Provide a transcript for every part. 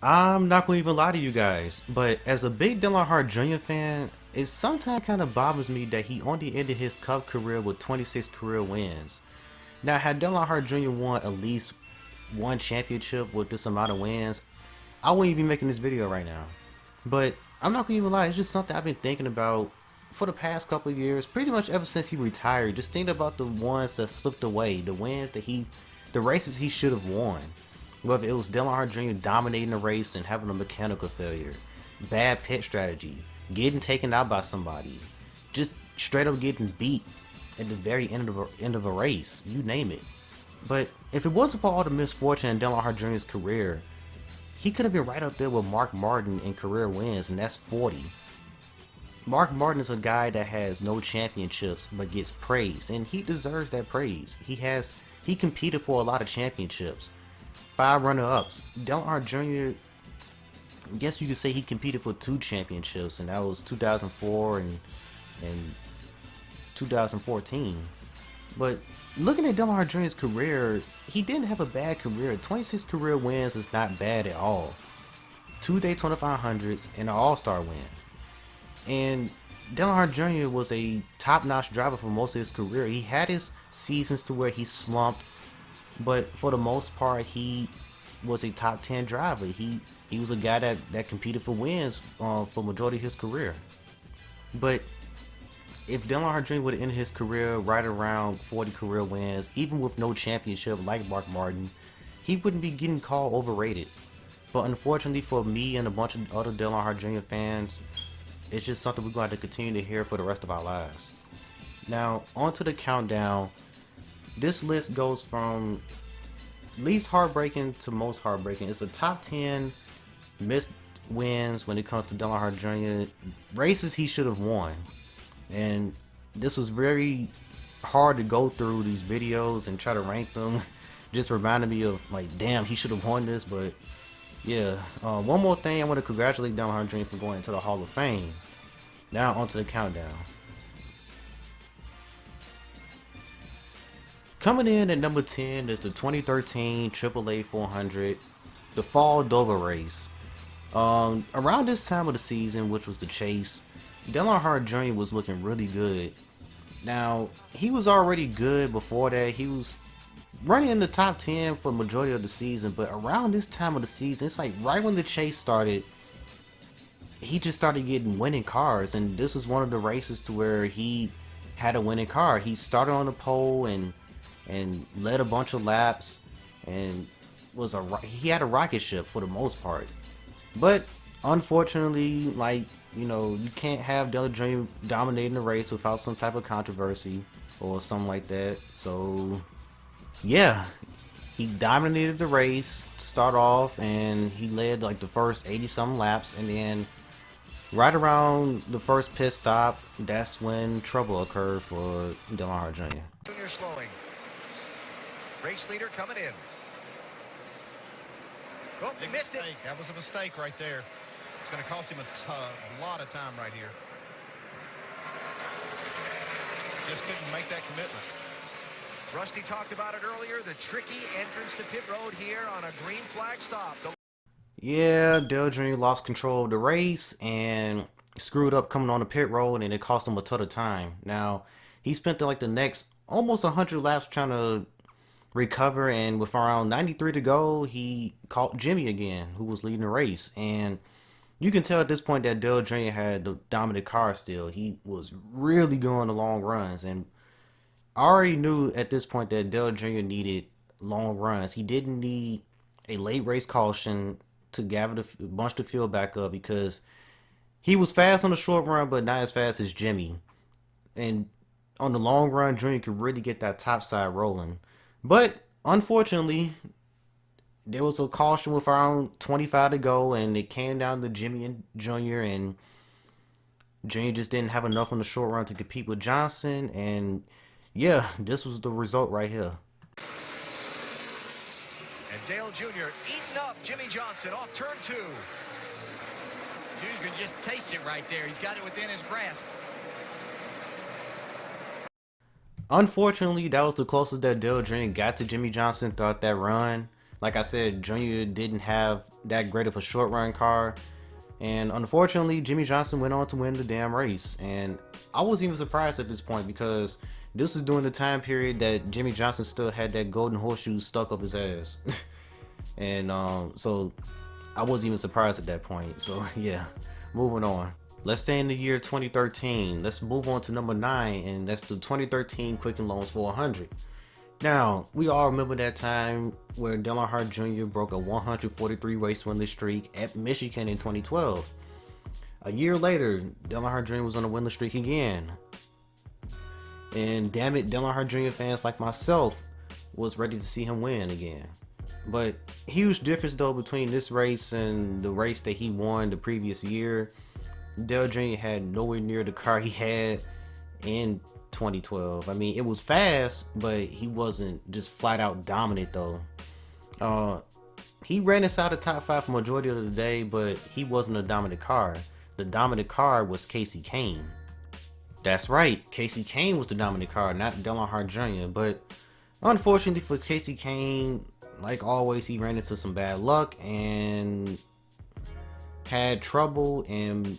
I'm not gonna even lie to you guys, but as a big Dale Earnhardt Jr. fan, it sometimes kind of bothers me that he only ended his Cup career with 26 career wins. Now, had Dale Earnhardt Jr. won at least one championship with this amount of wins, I wouldn't even be making this video right now. But I'm not gonna even lie, it's just something I've been thinking about for the past couple of years, pretty much ever since he retired. Just thinking about the ones that slipped away, the wins that the races he should have won. Whether it was Dale Earnhardt Jr. dominating the race and having a mechanical failure, bad pit strategy, getting taken out by somebody, just straight up getting beat at the very end of a race, you name it. But if it wasn't for all the misfortune in Dale Earnhardt Jr.'s career, he could have been right up there with Mark Martin in career wins, and that's 40. Mark Martin is a guy that has no championships but gets praised, and he deserves that praise. He competed for a lot of championships, 5 runner-ups. Dale Earnhardt Jr. I guess you could say he competed for 2 championships, and that was 2004 and 2014. But looking at Dale Earnhardt Jr.'s career, he didn't have a bad career. 26 career wins is not bad at all. 2 Daytona 500s and an All-Star win. And Dale Earnhardt Jr. was a top-notch driver for most of his career. He had his seasons to where he slumped, but for the most part, he was a top 10 driver. He was a guy that competed for wins for majority of his career. But if Dale Earnhardt Jr. would have ended his career right around 40 career wins, even with no championship like Mark Martin, he wouldn't be getting called overrated. But unfortunately for me and a bunch of other Dale Earnhardt Jr. fans, it's just something we're going to continue to hear for the rest of our lives. Now, on to the countdown. This list goes from least heartbreaking to most heartbreaking. It's a top 10 missed wins when it comes to Dale Earnhardt Jr. Races he should have won. And this was very hard to go through these videos and try to rank them. Just reminded me of, like, damn, he should have won this. But yeah, one more thing, I want to congratulate Dale Earnhardt Jr. for going into the Hall of Fame. Now onto the countdown. Coming in at number 10 is the 2013 AAA 400, the Fall Dover race. Around this time of the season, which was the chase, Dale Earnhardt Jr. was looking really good. Now, he was already good before that. He was running in the top 10 for the majority of the season, but around this time of the season, it's like right when the chase started, he just started getting winning cars, and this was one of the races to where he had a winning car. He started on the pole and led a bunch of laps, and he had a rocket ship for the most part. But unfortunately, like, you know, you can't have Dale Jr. dominating the race without some type of controversy or something like that. So yeah, he dominated the race to start off, and he led like the first 80 some laps, and then right around the first pit stop, that's when trouble occurred for Dale Earnhardt Jr. Junior slowing. Race leader coming in. Oh, he missed it. That was a mistake right there. It's going to cost him a lot of time right here. Just couldn't make that commitment. Rusty talked about it earlier, the tricky entrance to pit road here on a green flag stop. Yeah, Dale Jr. lost control of the race and screwed up coming on the pit road, and it cost him a ton of time. Now, he spent like the next almost 100 laps trying to recover, and with around 93 to go, he caught Jimmy again, who was leading the race. And you can tell at this point that Dale Jr. had the dominant car still. He was really going the long runs, and I already knew at this point that Dale Jr. needed long runs. He didn't need a late race caution to gather the bunch the field back up, because he was fast on the short run, but not as fast as Jimmy. And on the long run, Jr. could really get that top side rolling. But unfortunately, there was a caution with around 25 to go, and it came down to Jimmy and Jr. And Jr. just didn't have enough on the short run to compete with Johnson. And yeah, this was the result right here. And Dale Jr. eating up Jimmy Johnson off turn 2. Jr. can just taste it right there. He's got it within his grasp. Unfortunately, that was the closest that Dale Jr. got to Jimmy Johnson throughout that run. Like I said, Jr. didn't have that great of a short run car. And unfortunately, Jimmie Johnson went on to win the damn race. And I wasn't even surprised at this point, because this is during the time period that Jimmie Johnson still had that golden horseshoe stuck up his ass. And so I wasn't even surprised at that point. So yeah, moving on. Let's stay in the year 2013. Let's move on to number 9, and that's the 2013 Quicken Loans 400. Now, we all remember that time where Dale Earnhardt Jr. broke a 143 race winless streak at Michigan in 2012. A year later, Dale Earnhardt Jr. was on a winless streak again. And damn it, Dale Earnhardt Jr. fans like myself was ready to see him win again. But huge difference though between this race and the race that he won the previous year. Dale Jr. had nowhere near the car he had in 2012. I mean, it was fast, but he wasn't just flat out dominant though. He ran inside the top 5 for majority of the day, but he wasn't a dominant car. The dominant car was Kasey Kahne. That's right, Kasey Kahne was the dominant car, not Dale Earnhardt Jr. But unfortunately for Kasey Kahne, like always, he ran into some bad luck and had trouble and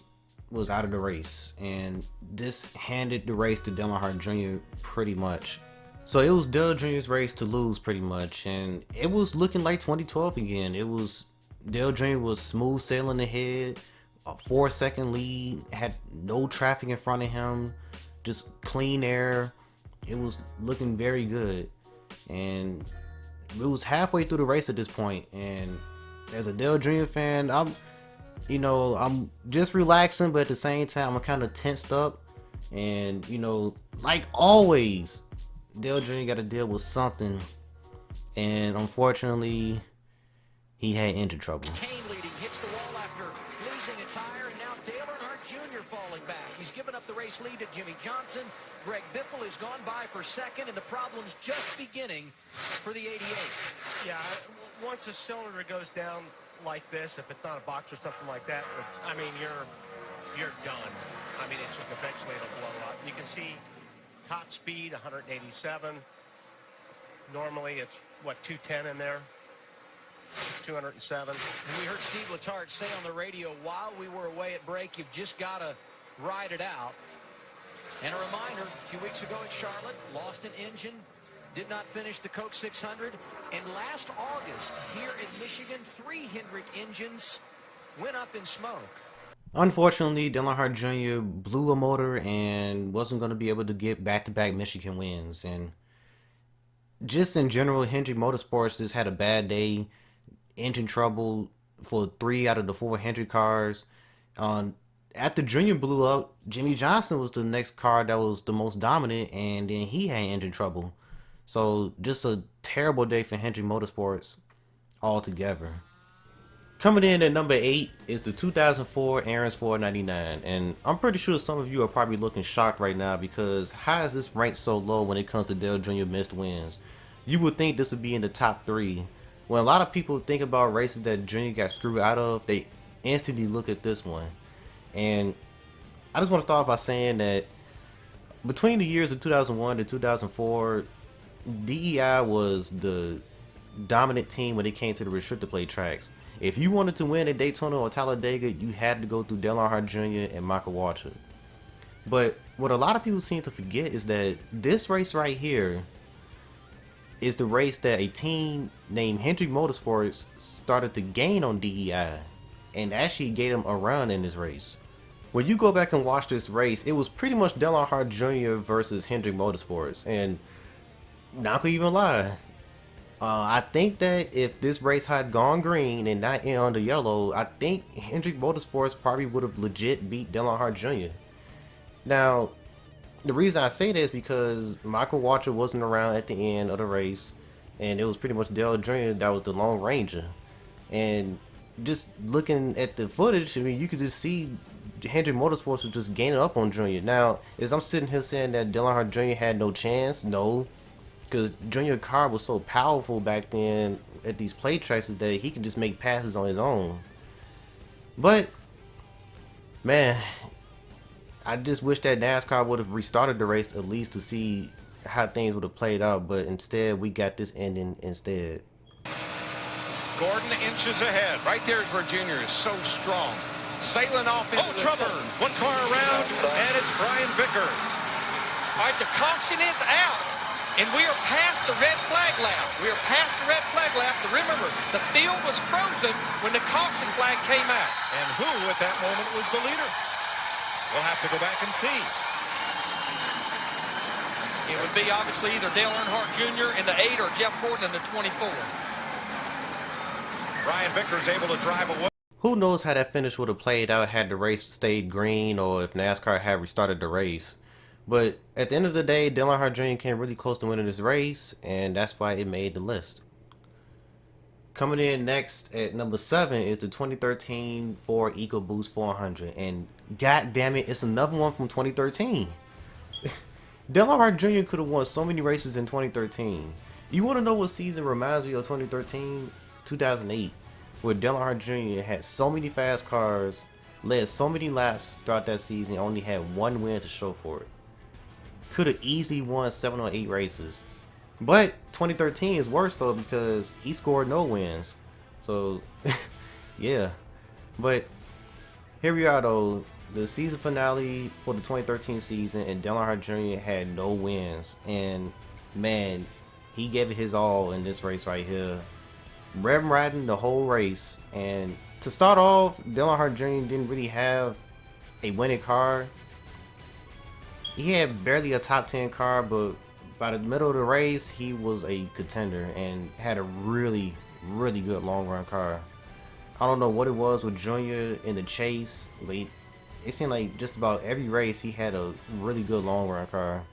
was out of the race. And this handed the race to Dale Earnhardt Jr. pretty much. So it was Dale Jr.'s race to lose pretty much. And it was looking like 2012 again. It was Dale Jr. was smooth sailing ahead, a 4-second lead, had no traffic in front of him, just clean air. It was looking very good. And it was halfway through the race at this point, and as a Dale Jr. fan, I'm just relaxing, but at the same time, I'm kind of tensed up. And like always, Dale Jr. got to deal with something, and unfortunately, he had engine trouble. Kahne leading, hits the wall after losing a tire, and now Dale Earnhardt Jr. falling back. He's given up the race lead to Jimmie Johnson. Greg Biffle has gone by for second, and the problem's just beginning for the 88. Yeah, once a cylinder goes down like this, if it's not a box or something like that, I mean, you're done. I mean, it's just eventually it'll blow up. You can see top speed 187. Normally it's what, 210 in there. 207. And we heard Steve Letarte say on the radio while we were away at break, you've just got to ride it out. And a reminder, a few weeks ago at Charlotte, lost an engine, did not finish the Coke 600. And last August, here in Michigan, 3 Hendrick engines went up in smoke. Unfortunately, Dale Earnhardt Jr. blew a motor and wasn't going to be able to get back-to-back Michigan wins. And just in general, Hendrick Motorsports just had a bad day. Engine trouble for 3 out of the 4 Hendrick cars. After Junior blew up, Jimmie Johnson was the next car that was the most dominant, and then he had engine trouble. So just a terrible day for Hendrick Motorsports altogether. Coming in at number 8 is the 2004 Aaron's 499, and I'm pretty sure some of you are probably looking shocked right now, because how is this ranked so low when it comes to Dale Jr. missed wins? You would think this would be in the top 3. When a lot of people think about races that Junior got screwed out of, they instantly look at this one. And I just want to start off by saying that between the years of 2001 to 2004, DEI was the dominant team when it came to the restrictor plate tracks. If you wanted to win at Daytona or Talladega, you had to go through Dale Earnhardt Jr. and Michael Waltrip. But what a lot of people seem to forget is that this race right here is the race that a team named Hendrick Motorsports started to gain on DEI and actually gave them a run in this race. When you go back and watch this race, it was pretty much Dale Earnhardt Jr. versus Hendrick Motorsports, and not gonna even lie, I think that if this race had gone green and not in on the yellow, I think Hendrick Motorsports probably would have legit beat Dale Earnhardt Jr. Now, the reason I say this is because Michael Waltrip wasn't around at the end of the race, and it was pretty much Dale Jr. that was the Lone Ranger. And just looking at the footage, I mean, you could just see Hendrick Motorsports was just gaining up on Junior. Now, as I'm sitting here saying that Dale Earnhardt Jr. had no chance, no, because Junior's car was so powerful back then at these plate tracks that he could just make passes on his own. But, man, I just wish that NASCAR would have restarted the race at least to see how things would have played out, but instead we got this ending instead. Gordon inches ahead. Right there is where Junior is so strong. Sailing off into the trouble. turn. One car around, and it's Brian Vickers. All right, the caution is out, and we are past the red flag lap. We are past the red flag lap. But remember, the field was frozen when the caution flag came out. And who at that moment was the leader? We'll have to go back and see. It would be obviously either Dale Earnhardt Jr. in the 8 or Jeff Gordon in the 24. Brian Vickers able to drive away. Who knows how that finish would have played out had the race stayed green or if NASCAR had restarted the race. But at the end of the day, Dale Earnhardt Jr. came really close to winning this race, and that's why it made the list. Coming in next at number 7 is the 2013 Ford EcoBoost 400, and god damn it, it's another one from 2013. Dale Earnhardt Jr. could have won so many races in 2013. You want to know what season reminds me of 2013? 2008, where Dale Earnhardt Jr. had so many fast cars, led so many laps throughout that season, only had one win to show for it. Could have easily won 7 or 8 races. But 2013 is worse though because he scored no wins. So, yeah. But here we are though. The season finale for the 2013 season, and Dale Earnhardt Jr. had no wins. And man, he gave it his all in this race right here. Riding the whole race. And to start off, Dale Earnhardt Jr. didn't really have a winning car. He had barely a top 10 car, but by the middle of the race, he was a contender and had a really, really good long run car. I don't know what it was with Junior in the chase, but it seemed like just about every race he had a really good long run car.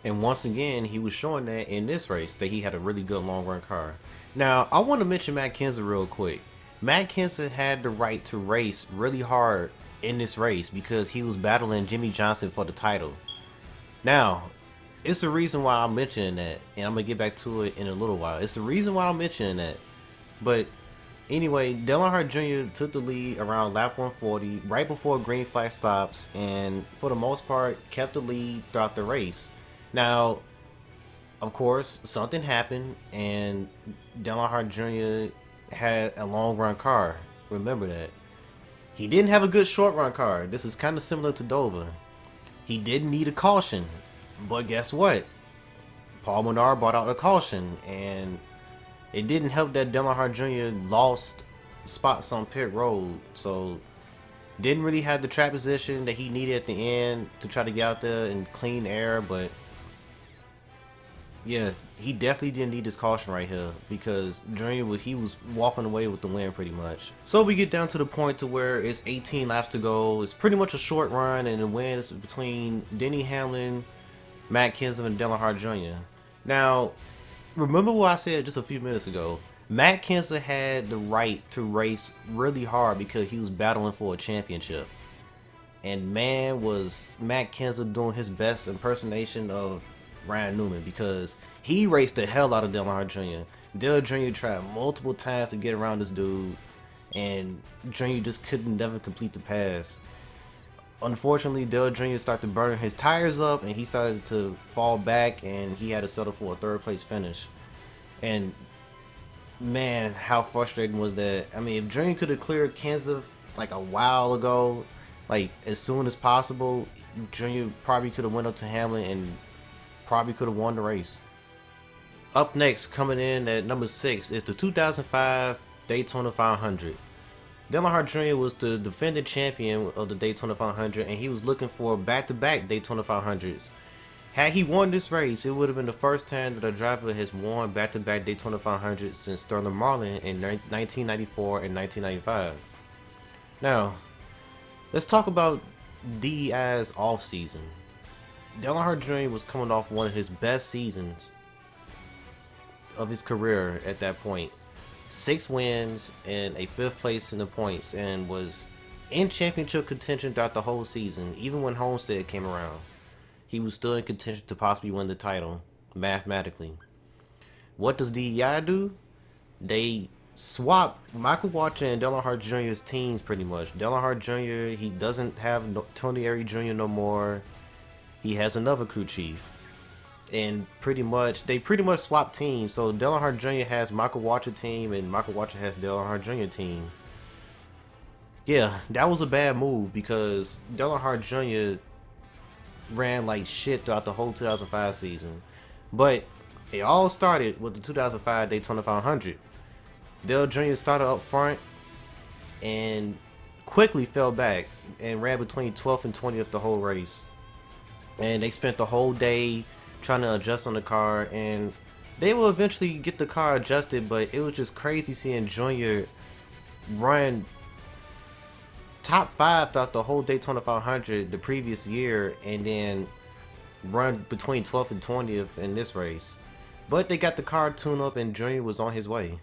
And once again, he was showing that in this race, that he had a really good long run car. Now, I want to mention Matt Kenseth real quick. Matt Kenseth had the right to race really hard in this race because he was battling Jimmy Johnson for the title. Now, it's the reason why I'm mentioning that, and I'm going to get back to it in a little while. It's the reason why I'm mentioning that. But anyway, Dale Earnhardt Jr. took the lead around lap 140, right before green flag stops, and for the most part, kept the lead throughout the race. Now, of course, something happened, and Dale Earnhardt Jr. had a long run car. Remember that. He didn't have a good short run car. This is kind of similar to Dover. He didn't need a caution, but guess what? Paul Menard brought out a caution, and it didn't help that Dale Earnhardt Jr. lost spots on pit road, so didn't really have the track position that he needed at the end to try to get out there and clean air. But yeah, he definitely didn't need this caution right here because Junior was walking away with the win pretty much. So we get down to the point to where it's 18 laps to go. It's pretty much a short run, and the win is between Denny Hamlin, Matt Kenseth, and Dale Earnhardt Jr. Now, remember what I said just a few minutes ago. Matt Kenseth had the right to race really hard because he was battling for a championship. And man, was Matt Kenseth doing his best impersonation of Ryan Newman because he raced the hell out of Dale Earnhardt Jr. Dale Jr. tried multiple times to get around this dude, and Jr. just couldn't never complete the pass. Unfortunately, Dale Jr. started to burn his tires up, and he started to fall back, and he had to settle for a third place finish. And man, how frustrating was that? I mean, if Jr. could have cleared Kenseth like a while ago, like as soon as possible, Jr. probably could have went up to Hamlin and probably could have won the race. Up next, coming in at number 6 is the 2005 Daytona 500. Dale Earnhardt Jr. was the defending champion of the Daytona 500, and he was looking for back-to-back Daytona 500s. Had he won this race, it would have been the first time that a driver has won back-to-back Daytona 500s since Sterling Marlin in 1994 and 1995. Now, let's talk about DEI's off-season. Dale Earnhardt Jr. was coming off one of his best seasons of his career at that point. 6 wins and a 5th place in the points, and was in championship contention throughout the whole season. Even when Homestead came around, he was still in contention to possibly win the title, mathematically. What does DEI do? They swap Michael Waltrip and Dale Earnhardt Jr.'s teams pretty much. Dale Earnhardt Jr., he doesn't have Tony Arie Jr. no more. He has another crew chief. and they pretty much swapped teams. So Dale Earnhardt Jr. has Michael Waltrip team, and Michael Waltrip has Dale Earnhardt Jr. team. Yeah, that was a bad move because Dale Earnhardt Jr. ran like shit throughout the whole 2005 season. But it all started with the 2005 Daytona 500. Dale Jr. started up front and quickly fell back and ran between 12th and 20th the whole race. And they spent the whole day trying to adjust on the car, and they will eventually get the car adjusted, but it was just crazy seeing Junior run top 5 throughout the whole Daytona 500 the previous year, and then run between 12th and 20th in this race. But they got the car tuned up, and Junior was on his way.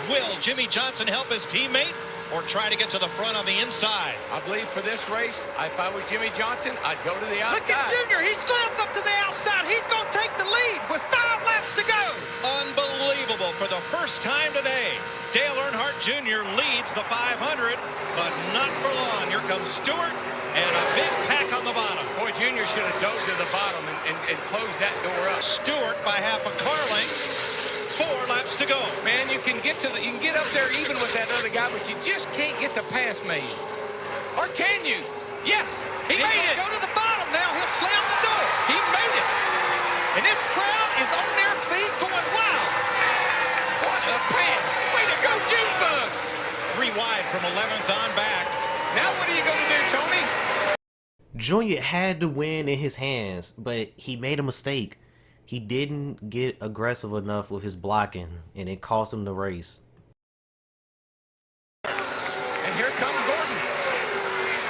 Will Jimmy Johnson help his teammate or try to get to the front on the inside? I believe for this race, if I was Jimmy Johnson, I'd go to the outside. Look at Junior. He slams up to the outside. He's going to take the lead with 5 laps to go. Unbelievable. For the first time today, Dale Earnhardt Jr. leads the 500, but not for long. Here comes Stewart and a big pack on the bottom. Boy, Junior should have dove to the bottom and closed that door up. Stewart by half a car length. 4 laps to go. Man, you can get up there even with that other guy, but you just can't get the pass made. Or can you? Yes, he made it. Go to the bottom now. He'll slam the door. He made it. And this crowd is on their feet going wild. What a pass. Way to go, Junebug. 3 wide from 11th on back. Now what are you going to do, Tony? Junior had the win in his hands, but he made a mistake. He didn't get aggressive enough with his blocking, and it cost him the race. And here comes Gordon.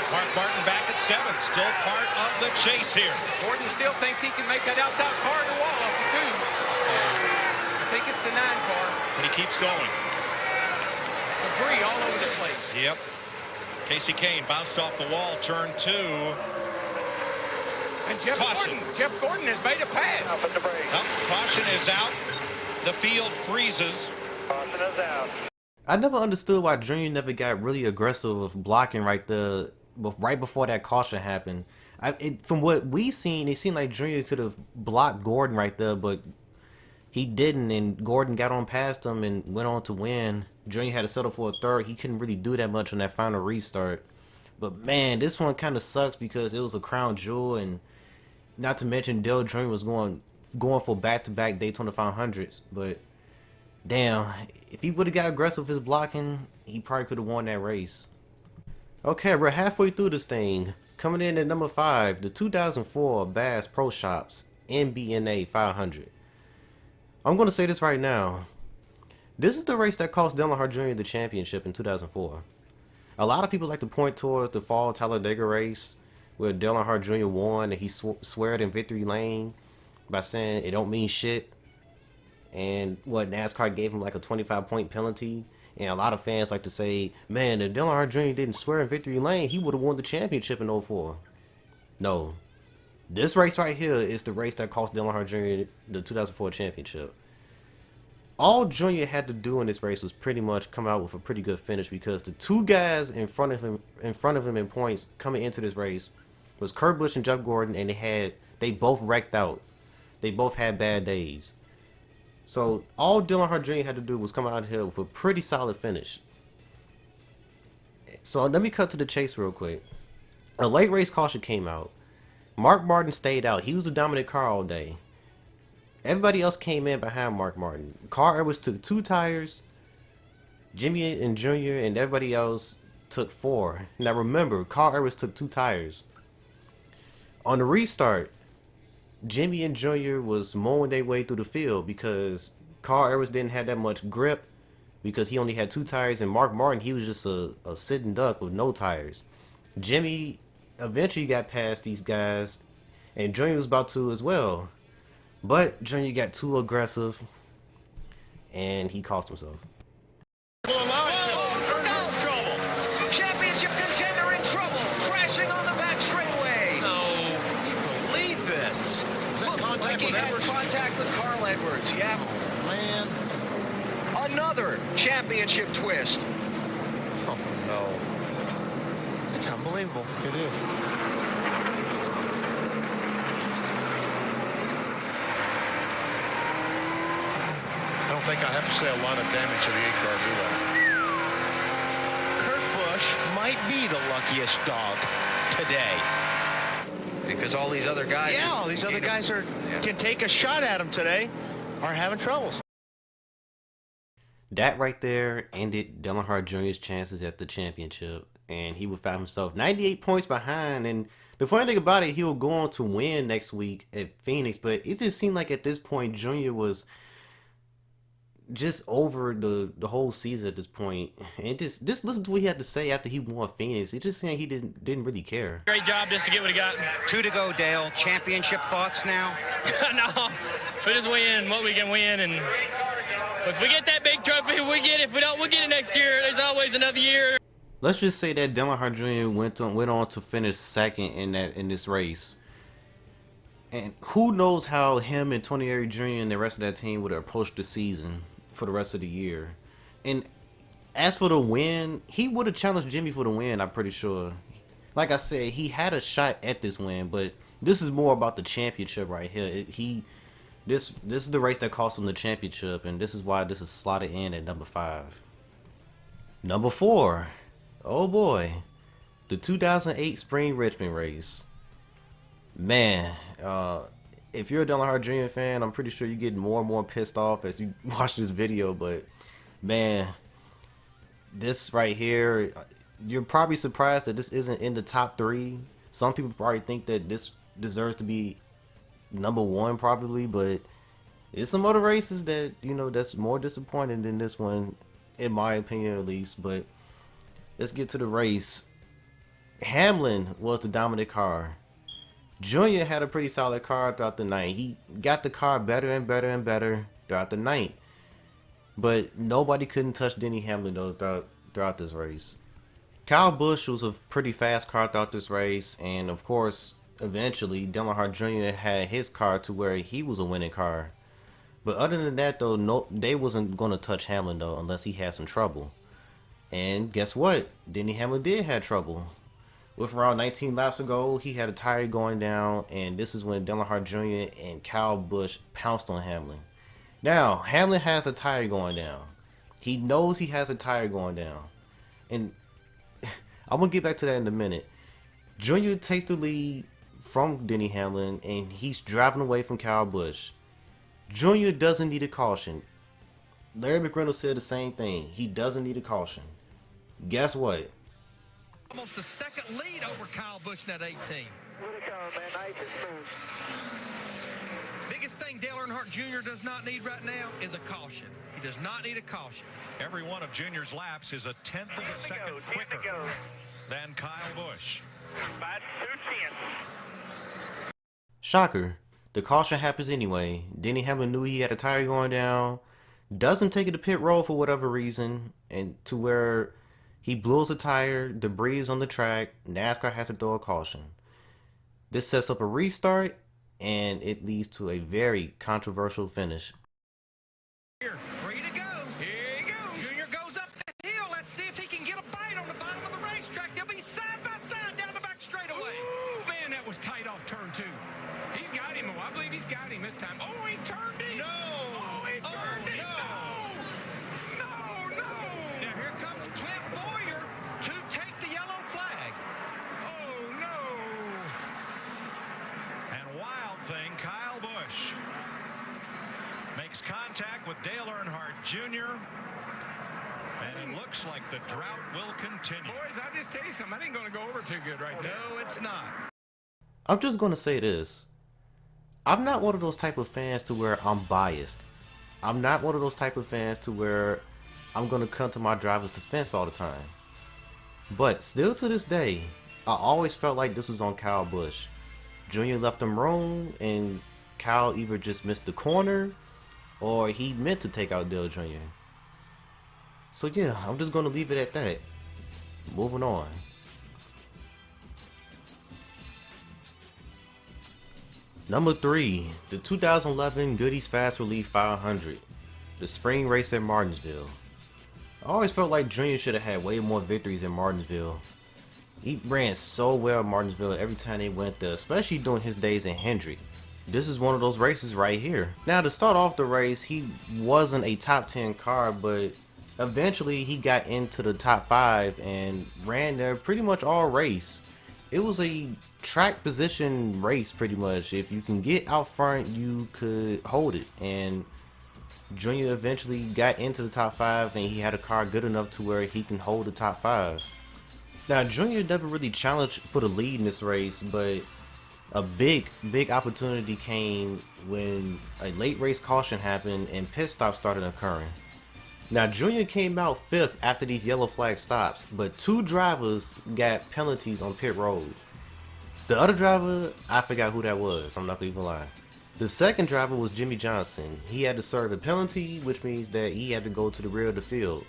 Mark Martin back at 7th, still part of the chase here. Gordon still thinks he can make that outside car to wall off of 2. I think it's the 9 car. And he keeps going. Debris all over the place. Yep. Casey Kane bounced off the wall, turn 2. And Jeff Gordon has made a pass. Caution is out. The field freezes. Caution is out. I never understood why Junior never got really aggressive with blocking right before that caution happened. From what we seen, it seemed like Junior could have blocked Gordon right there, but he didn't, and Gordon got on past him and went on to win. Junior had to settle for a 3rd. He couldn't really do that much on that final restart. But man, this one kind of sucks because it was a crown jewel, and not to mention Dale Jr. was going for back-to-back Daytona 500s. But damn, if he would have got aggressive with his blocking, he probably could have won that race. Okay, we're halfway through this thing. Coming in at number 5, the 2004 Bass Pro Shops NBNA 500. I'm going to say this right now. This is the race that cost Dale Earnhardt Jr. the championship in 2004. A lot of people like to point towards the fall Talladega race where Dale Earnhardt Jr. won and he sweared in victory lane by saying it don't mean shit. And what NASCAR gave him like a 25-point penalty. And a lot of fans like to say, man, if Dale Earnhardt Jr. didn't swear in victory lane, he would have won the championship in 04. No. This race right here is the race that cost Dale Earnhardt Jr. the 2004 championship. All Junior had to do in this race was pretty much come out with a pretty good finish because the 2 guys in front of him in points coming into this race was Kurt Busch and Jeff Gordon, and they both wrecked out. They both had bad days. So all Dale Earnhardt Jr. had to do was come out here with a pretty solid finish. So let me cut to the chase real quick. A late race caution came out. Mark Martin stayed out. He was the dominant car all day. Everybody else came in behind Mark Martin. Carl Edwards took 2 tires. Jimmy and Junior and everybody else took 4. Now remember, Carl Edwards took 2 tires. On the restart, Jimmy and Junior was mowing their way through the field because Carl Edwards didn't have that much grip because he only had 2 tires, and Mark Martin, he was just a sitting duck with no tires. Jimmy eventually got past these guys, and Junior was about to as well. But Junior got too aggressive, and he cost himself. Trouble! Championship contender in trouble! Crashing on the back straightaway! No, you believe this? Looked like he had contact with Carl Edwards, yeah. Oh, man. Another championship twist. Oh, no. It's unbelievable. It is. don't think I have to say a lot of damage to the 8-car, do I? Kurt Busch might be the luckiest dog today. Because all these other guys... Yeah, all these other guys can take a shot at him today, are having troubles. That right there ended Dale Earnhardt Jr.'s chances at the championship, and he would find himself 98 points behind. And the funny thing about it, he will go on to win next week at Phoenix, but it just seemed like at this point, Jr. was just over the whole season at this point. And just listen to what he had to say after he won Phoenix. It just seemed like he didn't really care. Great job just to get what he got. 2 to go, Dale. Championship thoughts now? No, we just win what we can win, and if we get that big trophy, we get it. If we don't, we'll get it next year. There's always another year. Let's just say that Dale Earnhardt Jr. went on to finish second in this race. And who knows how him and Tony Arie Jr. and the rest of that team would approach the season for the rest of the year. And as for the win, he would have challenged Jimmy for the win, I'm pretty sure. Like I said, he had a shot at this win, but this is more about the championship right here. This is the race that cost him the championship, and this is why this is slotted in at number 5. Number 4. Oh boy. The 2008 Spring Richmond race. Man, if you're a Dale Earnhardt Jr. fan, I'm pretty sure you get more and more pissed off as you watch this video, but man, this right here, you're probably surprised that this isn't in the top 3. Some people probably think that this deserves to be number 1 probably, but there's some other races that, you know, that's more disappointing than this one, in my opinion at least. But let's get to the race. Hamlin was the dominant car. Junior had a pretty solid car throughout the night. He got the car better and better and better throughout the night. But nobody couldn't touch Denny Hamlin though throughout this race. Kyle Busch was a pretty fast car throughout this race, and of course, eventually Dale Earnhardt Jr. had his car to where he was a winning car. But other than that though, they wasn't going to touch Hamlin though unless he had some trouble. And guess what? Denny Hamlin did have trouble. With around 19 laps to go, he had a tire going down, and this is when Dale Earnhardt Jr. and Kyle Busch pounced on Hamlin. Now, Hamlin has a tire going down. He knows he has a tire going down. And I'm going to get back to that in a minute. Junior takes the lead from Denny Hamlin, and he's driving away from Kyle Busch. Junior doesn't need a caution. Larry McReynolds said the same thing. He doesn't need a caution. Guess what? Almost a second lead over Kyle Busch in that 18. Biggest thing Dale Earnhardt Jr. does not need right now is a caution. He does not need a caution. Every one of Junior's laps is a 10th of a second quicker than Kyle Busch. Shocker. The caution happens anyway. Denny Hamlin knew he had a tire going down. Doesn't take it to pit road for whatever reason. And to where he blows a tire, debris on the track. NASCAR has to throw a caution. This sets up a restart, and it leads to a very controversial finish. Here, free to go. Here he goes. Junior goes up the hill. Let's see if he can get a bite on the bottom of the racetrack. They'll be side by side down the back straightaway. Ooh, man, that was tight off turn 2. He's got him. I believe he's got him this time. Oh, he turned him. No. Oh, he turned him. No. Now here comes Clint Boyer to take the yellow flag. Oh, no. And wild thing, Kyle Busch makes contact with Dale Earnhardt Jr. And it looks like the drought will continue. Boys, I'll just tell you something. That ain't going to go over too good right there. No, it's not. I'm just going to say this. I'm not one of those type of fans to where I'm biased. I'm not one of those type of fans to where I'm going to come to my driver's defense all the time. But still to this day, I always felt like this was on Kyle Busch. Junior left him room, and Kyle either just missed the corner or he meant to take out Dale Jr. So yeah, I'm just going to leave it at that. Moving on. Number 3, the 2011 Goodies Fast Relief 500, the spring race at Martinsville. I always felt like Junior should have had way more victories in Martinsville. He ran so well at Martinsville every time they went there, especially during his days in Hendrick. This is one of those races right here. Now to start off the race, he wasn't a top 10 car, but eventually he got into the top 5 and ran there pretty much all race. It was a track position race pretty much. If you can get out front, you could hold it. And Junior eventually got into the top 5 and he had a car good enough to where he can hold the top 5. Now Junior never really challenged for the lead in this race, but a big opportunity came when a late race caution happened and pit stops started occurring. Now Junior came out 5th after these yellow flag stops, but 2 drivers got penalties on pit road. The other driver, I forgot who that was, I'm not gonna even lie. The second driver was Jimmy Johnson. He had to serve a penalty, which means that he had to go to the rear of the field.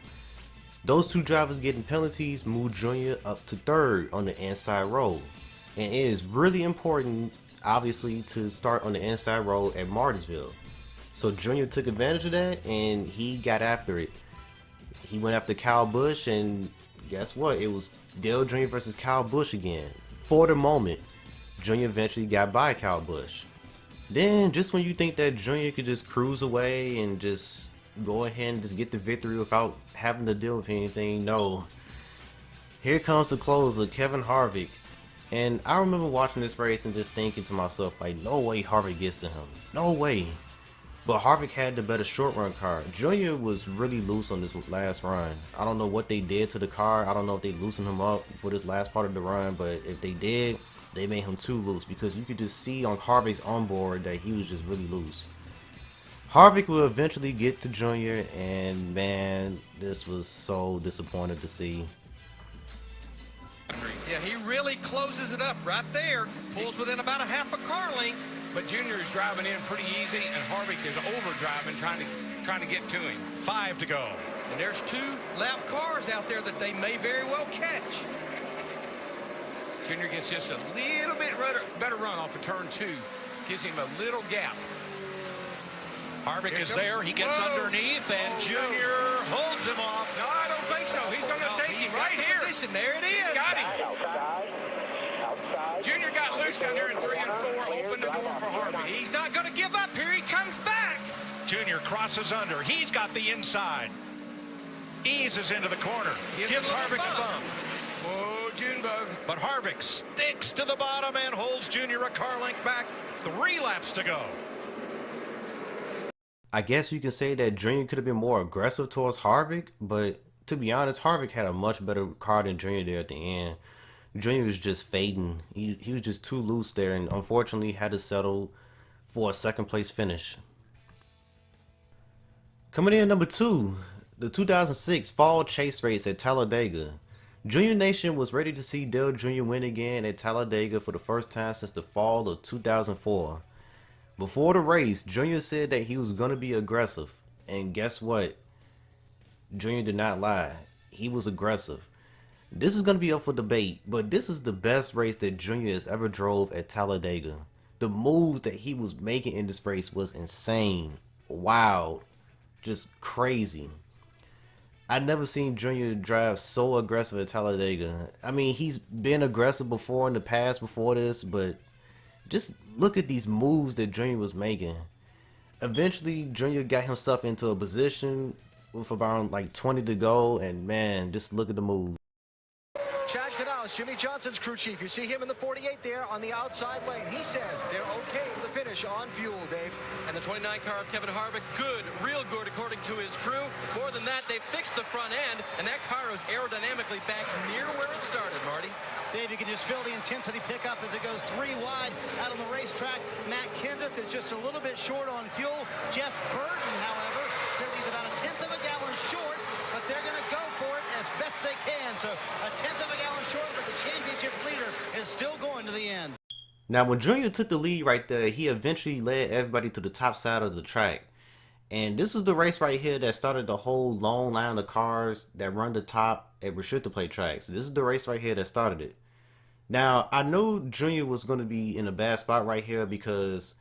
Those 2 drivers getting penalties moved Junior up to 3rd on the inside row. And it is really important, obviously, to start on the inside row at Martinsville. So Junior took advantage of that and he got after it. He went after Kyle Busch, and guess what? It was Dale Jr. versus Kyle Busch again. For the moment, Junior eventually got by Kyle Busch. Then, just when you think that Junior could just cruise away and just go ahead and just get the victory without having to deal with anything, no. Here comes the closer, Kevin Harvick. And I remember watching this race and just thinking to myself, like, no way Harvick gets to him. No way. But Harvick had the better short run car. Junior was really loose on this last run. I don't know what they did to the car. I don't know if they loosened him up for this last part of the run, but if they did, they made him too loose because you could just see on Harvick's onboard that he was just really loose. Harvick will eventually get to Junior, and man, this was so disappointing to see. Yeah, he really closes it up right there. Pulls within about a half a car length. But Junior is driving in pretty easy, and Harvick is overdriving, trying to get to him. 5 to go. And there's 2 lap cars out there that they may very well catch. Junior gets just a little bit better run off of turn 2. Gives him a little gap. Harvick is there. He gets underneath, and Junior holds him off. No, I don't think so. He's going to take him right here. Position. There it is. Got him. Junior got loose down there in 3 and 4. Opened the door for Harvick. He's not going to give up. Here he comes back. Junior crosses under. He's got the inside. Eases into the corner. Gives Harvick a bump. Whoa, Junebug. But Harvick sticks to the bottom and holds Junior a car length back. 3 laps to go. I guess you can say that Junior could have been more aggressive towards Harvick, but to be honest, Harvick had a much better car than Junior there at the end. Junior was just fading. He was just too loose there, and unfortunately had to settle for a 2nd place finish. Coming in number 2, the 2006 Fall Chase Race at Talladega. Junior Nation was ready to see Dale Jr. win again at Talladega for the first time since the fall of 2004. Before the race, Junior said that he was going to be aggressive. And guess what? Junior did not lie. He was aggressive. This is going to be up for debate, but this is the best race that Junior has ever drove at Talladega. The moves that he was making in this race was insane. Wild. Just crazy. I've never seen Junior drive so aggressive at Talladega. I mean, he's been aggressive before in the past before this, but just look at these moves that Junior was making. Eventually, Junior got himself into a position with about like 20 to go, and man, just look at the move. Chad Canales, Jimmy Johnson's crew chief. You see him in the 48 there on the outside lane. He says they're okay to the finish on fuel, Dave. And the 29 car of Kevin Harvick, good, real good, according to his crew. More than that, they fixed the front end, and that car is aerodynamically back near where it started, Marty. Dave, you can just feel the intensity pick up as it goes 3 wide out on the racetrack. Matt Kenseth is just a little bit short on fuel. Jeff Burton, however, says he's about a 1/10 of a gallon short, but they're going to go for it as best they can. So a 1/10 of a gallon short, but the championship leader is still going to the end. Now, when Junior took the lead right there, he eventually led everybody to the top side of the track. And this was the race right here that started the whole long line of cars that run the top at restrictor plate tracks. This is the race right here that started it. Now, I knew Junior was going to be in a bad spot right here because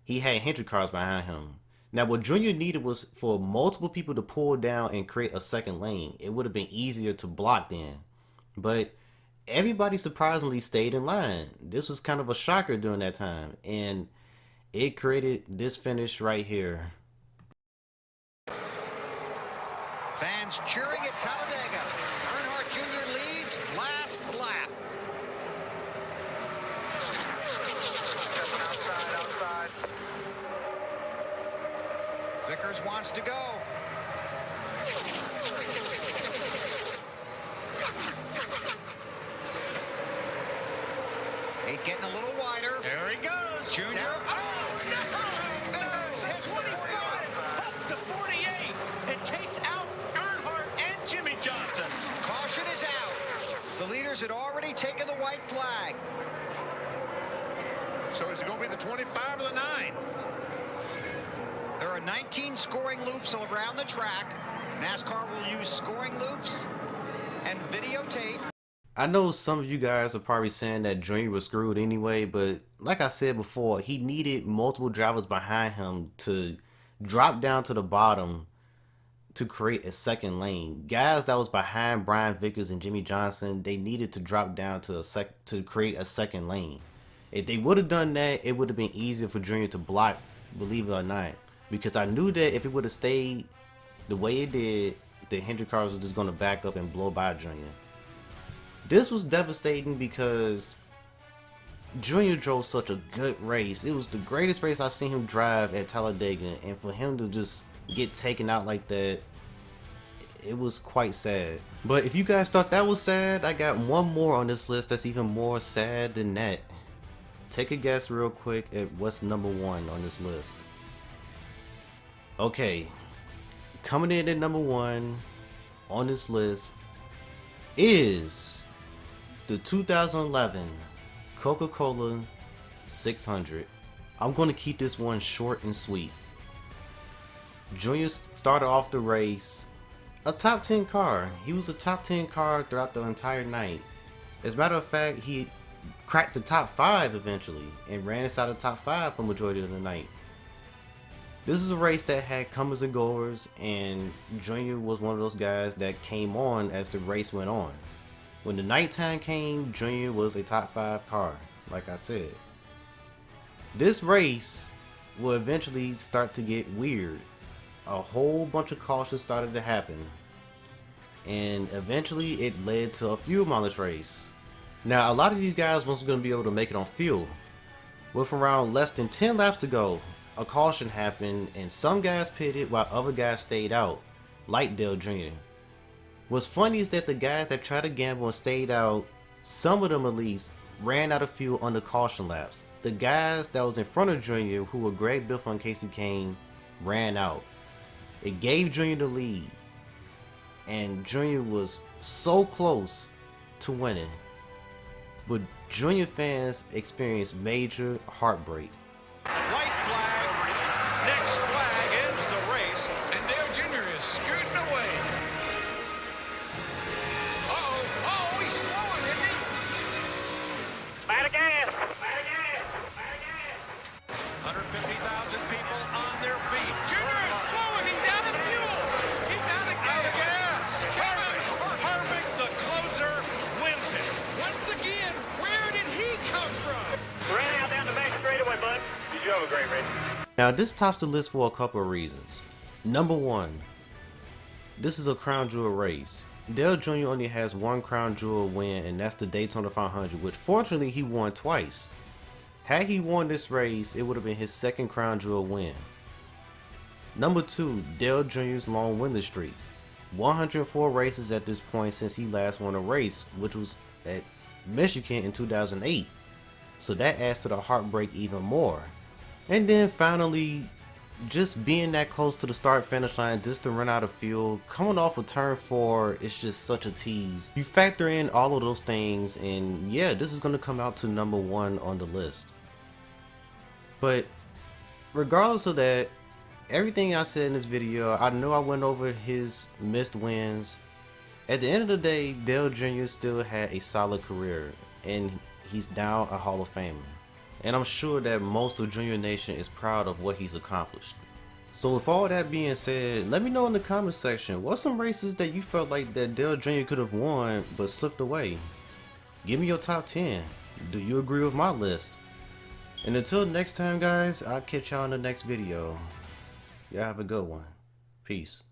he had Hendrick cars behind him. Now, what Junior needed was for multiple people to pull down and create a second lane. It would have been easier to block then. But everybody surprisingly stayed in line. This was kind of a shocker during that time. And it created this finish right here. Fans cheering at Talladega. Earnhardt Jr. leads last lap. Outside. Vickers wants to go. Hey, getting a little wider. There he goes. Junior. Oh, no! Vickers hits 45. Up to 48. It takes out Earnhardt and Jimmy Johnson. Caution is out. The leaders had already taken the white flag. So is it going to be the 25 or the 9? There are 19 scoring loops around the track. NASCAR will use scoring loops and videotape. I know some of you guys are probably saying that Junior was screwed anyway, but like I said before, he needed multiple drivers behind him to drop down to the bottom to create a second lane. Guys that was behind Brian Vickers and Jimmy Johnson, they needed to drop down to create a second lane. If they would have done that, it would have been easier for Junior to block, believe it or not. Because I knew that if it would have stayed the way it did, the Hendrick cars was just going to back up and blow by Junior. This was devastating because Junior drove such a good race. It was the greatest race I've seen him drive at Talladega, and for him to just get taken out like that, it was quite sad. But if you guys thought that was sad, I got one more on this list that's even more sad than that. Take a guess real quick at what's number 1 on this list. Okay, coming in at number 1 on this list is the 2011 Coca-Cola 600. I'm going to keep this one short and sweet. Junior started off the race a top 10 car. He was a top 10 car throughout the entire night. As a matter of fact, he cracked the top 5 eventually and ran inside the top 5 for the majority of the night. This is a race that had comers and goers, and Junior was one of those guys that came on as the race went on. When the nighttime came, Junior was a top 5 car, like I said. This race will eventually start to get weird. A whole bunch of cautions started to happen, and eventually it led to a fuel mileage race. Now, a lot of these guys wasn't going to be able to make it on fuel. With around less than 10 laps to go, a caution happened and some guys pitted while other guys stayed out, like Dale Jr. What's funny is that the guys that tried to gamble and stayed out, some of them at least, ran out of fuel on the caution laps. The guys that was in front of Jr., who were Greg Biffle and Casey Kane, ran out. It gave Jr. the lead, and Jr. was so close to winning. But Junior fans experienced major heartbreak. White flag. Next flag ends the race. And Dale Jr. is scooting away. Uh-oh, he's slowing, isn't he? Back again. 150,000 people on their feet. Jr. is slowing, he's out of fuel. He's out of Out of gas. gas. Harvick, the closer, wins it. Once again, where did he come from? Ran out down the back straightaway, bud. You drove a great race. Now this tops the list for a couple of reasons. Number 1, this is a crown jewel race. Dale Jr. only has one crown jewel win, and that's the Daytona 500, which fortunately he won twice. Had he won this race, it would have been his second crown jewel win. Number 2, Dale Jr.'s long winning streak. 104 races at this point since he last won a race, which was at Michigan in 2008. So that adds to the heartbreak even more. And then finally, just being that close to the start finish line just to run out of fuel, coming off of turn 4, it's just such a tease. You factor in all of those things, and yeah, this is going to come out to number 1 on the list. But regardless of that, everything I said in this video, I know I went over his missed wins. At the end of the day, Dale Jr. still had a solid career, and he's now a Hall of Famer. And I'm sure that most of Junior Nation is proud of what he's accomplished. So with all that being said, let me know in the comment section, what's some races that you felt like that Dale Jr. could have won but slipped away? Give me your top 10. Do you agree with my list? And until next time, guys, I'll catch y'all in the next video. Y'all have a good one. Peace.